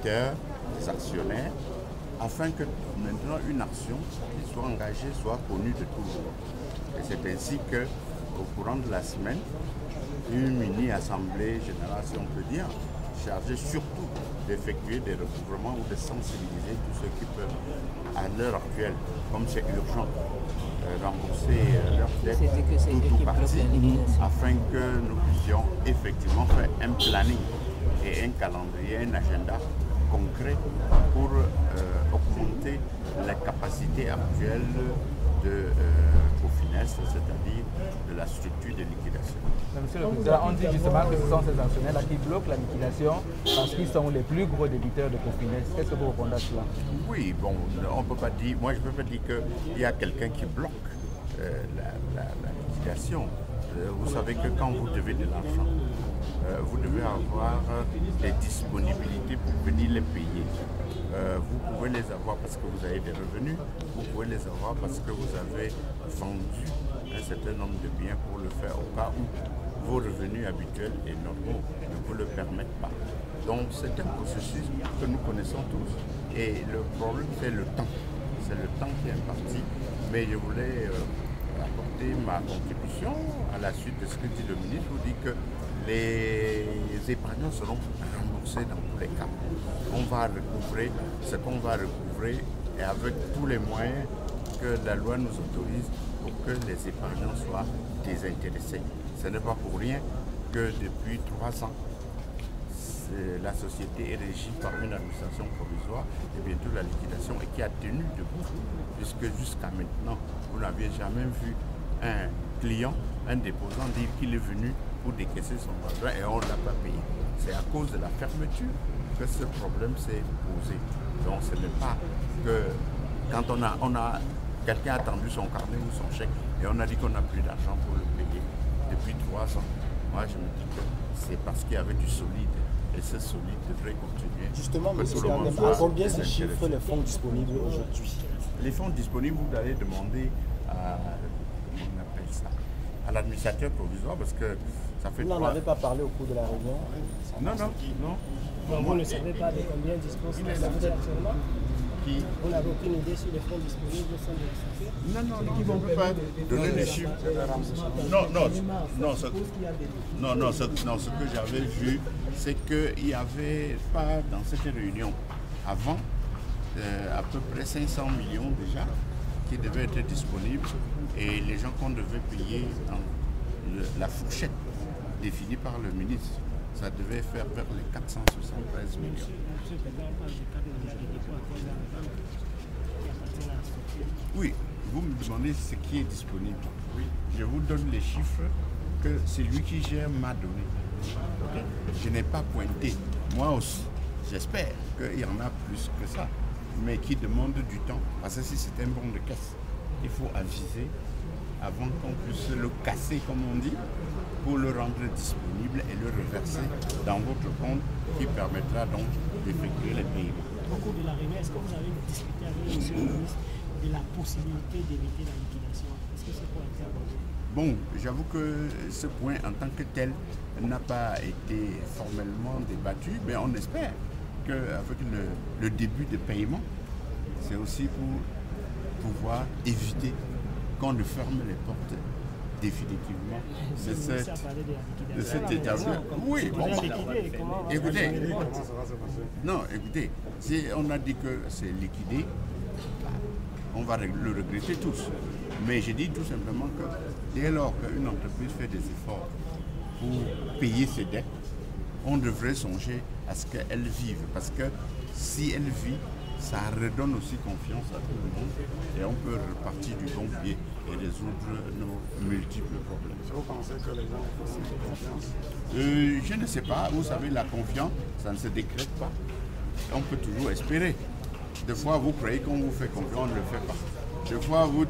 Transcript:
débiteurs, des actionnaires, afin que maintenant une action qui soit engagée soit connue de tout le monde. Et c'est ainsi qu'au courant de la semaine, une mini-assemblée générale, si on peut dire, chargée surtout d'effectuer des recouvrements ou de sensibiliser tous ceux qui peuvent, à l'heure actuelle, comme c'est urgent, rembourser leurs dettes tout parti, afin que nous puissions effectivement faire un planning et un calendrier, un agenda concret pour augmenter la capacité actuelle de Cofines, c'est-à-dire de la structure de liquidation. Monsieur le Président, on dit justement que ce sont ces actionnaires-là qui bloquent la liquidation parce qu'ils sont les plus gros débiteurs de Cofines. Qu'est-ce que vous répondez à cela? Oui, bon, on peut pas dire, moi je ne peux pas dire qu'il y a quelqu'un qui bloque la liquidation. Vous savez que quand vous devez de l'argent, vous devez avoir des disponibilités pour venir les payer. Vous pouvez les avoir parce que vous avez des revenus, vous pouvez les avoir parce que vous avez vendu un certain nombre de biens pour le faire au cas où vos revenus habituels et normaux ne vous le permettent pas. Donc c'est un processus que nous connaissons tous et le problème c'est le temps. C'est le temps qui est imparti, mais je voulais apporter ma contribution à la suite de ce que dit le ministre. Vous dit que les épargnants seront remboursés dans tous les cas. On va recouvrer ce qu'on va recouvrer et avec tous les moyens que la loi nous autorise pour que les épargnants soient désintéressés. Ce n'est pas pour rien que depuis 3 ans, la société est régie par une administration provisoire et bientôt la liquidation et qui a tenu debout puisque jusqu'à maintenant, vous n'aviez jamais vu un client, un déposant dire qu'il est venu pour décaisser son argent et on ne l'a pas payé. C'est à cause de la fermeture que ce problème s'est posé. Donc ce n'est pas que quand quelqu'un a tendu son carnet ou son chèque et on a dit qu'on n'a plus d'argent pour le payer depuis 3 ans. Moi je me dis que c'est parce qu'il y avait du solide et ce solide devrait continuer. Justement, à combien se chiffrent les fonds disponibles aujourd'hui? Les fonds disponibles, vous allez demander à, comment on appelle ça, à l'administrateur provisoire parce que ça fait... Vous n'en avez pas parlé au cours de la réunion? Non. Vous ne savez pas de combien dispose l'Assemblée actuellement? Vous n'avez aucune idée sur les fonds disponibles au sein de la structure? Non, on ne peut pas donner les chiffres. Non, ce que j'avais vu, c'est qu'il n'y avait pas dans cette réunion avant à peu près 500 millions déjà qui devaient être disponibles et les gens qu'on devait payer dans la fourchette définie par le ministre, ça devait faire vers les 473 millions. Oui, vous me demandez ce qui est disponible. Oui. Je vous donne les chiffres que celui qui gère m'a donné. Okay? Je n'ai pas pointé. Moi aussi, j'espère qu'il y en a plus que ça, mais qui demande du temps. Parce que si c'est un bon de caisse, il faut aviser avant qu'on puisse le casser, comme on dit, pour le rendre disponible et le reverser dans votre compte qui permettra donc d'effectuer les paiements. Au cours de la réunion, est-ce que vous avez discuté avec M. le ministre de la possibilité d'éviter la liquidation? Est-ce que c'est pour être abordé? Bon, j'avoue que ce point en tant que tel n'a pas été formellement débattu, mais on espère qu'avec le début de paiement, c'est aussi pour pouvoir éviter qu'on ne ferme les portes définitivement de cette établissement. Oui, bon, écoutez, si on a dit que c'est liquidé, on va le regretter tous. Mais je dis tout simplement que dès lors qu'une entreprise fait des efforts pour payer ses dettes, on devrait songer à ce qu'elle vive. Parce que si elle vit, ça redonne aussi confiance à tout le monde et on peut repartir du bon pied et résoudre nos multiples problèmes. Vous pensez que les gens ont aussi confiance? Je ne sais pas. Vous savez, la confiance, ça ne se décrète pas. On peut toujours espérer. Des fois, vous croyez qu'on vous fait confiance, on ne le fait pas. Des fois, vous